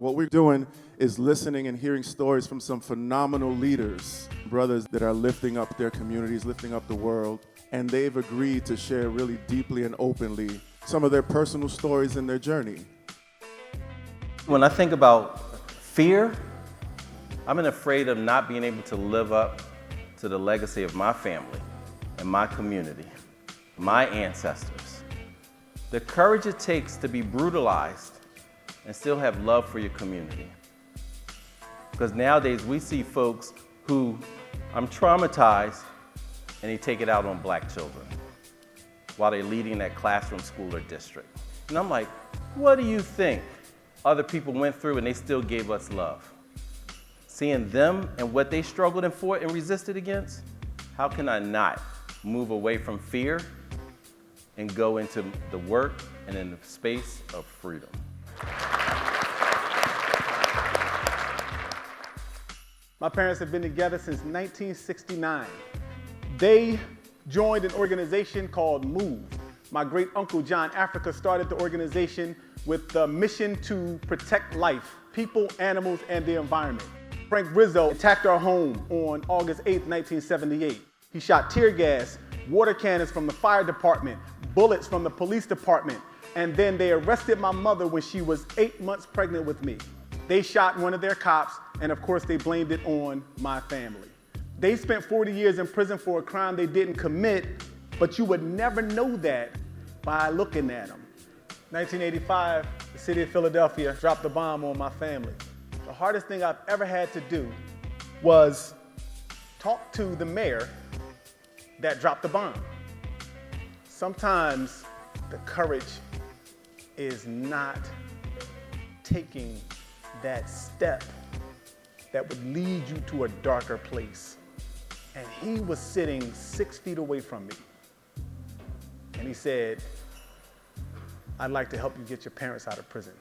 What we're doing is listening and hearing stories from some phenomenal leaders, brothers that are lifting up their communities, lifting up the world, and they've agreed to share really deeply and openly some of their personal stories in their journey. When I think about fear, I'm afraid of not being able to live up to the legacy of my family and my community, my ancestors. The courage it takes to be brutalized and still have love for your community. Because nowadays we see folks who, I'm traumatized, and they take it out on black children while they're leading that classroom, school, or district. And I'm like, what do you think other people went through and they still gave us love? Seeing them and what they struggled and fought and resisted against, how can I not move away from fear and go into the work and in the space of freedom? My parents have been together since 1969. They joined an organization called MOVE. My great uncle John Africa started the organization with the mission to protect life, people, animals, and the environment. Frank Rizzo attacked our home on August 8, 1978. He shot tear gas, water cannons from the fire department, bullets from the police department, and then they arrested my mother when she was 8 months pregnant with me. They shot one of their cops, and of course they blamed it on my family. They spent 40 years in prison for a crime they didn't commit, but you would never know that by looking at them. 1985, the city of Philadelphia dropped a bomb on my family. The hardest thing I've ever had to do was talk to the mayor that dropped the bomb. Sometimes the courage is not taking that step that would lead you to a darker place. And he was sitting 6 feet away from me. And he said, I'd like to help you get your parents out of prison.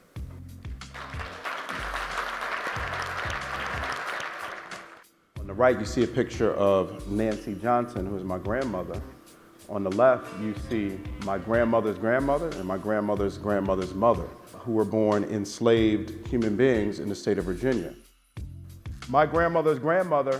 On the right, you see a picture of Nancy Johnson, who is my grandmother. On the left, you see my grandmother's grandmother and my grandmother's grandmother's mother, who were born enslaved human beings in the state of Virginia. My grandmother's grandmother,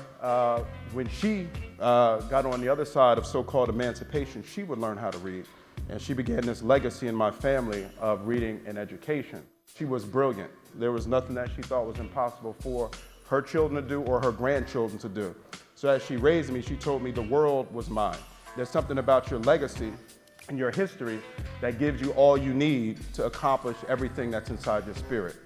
when she got on the other side of so-called emancipation, she would learn how to read. And she began this legacy in my family of reading and education. She was brilliant. There was nothing that she thought was impossible for her children to do or her grandchildren to do. So as she raised me, she told me the world was mine. There's something about your legacy and your history that gives you all you need to accomplish everything that's inside your spirit.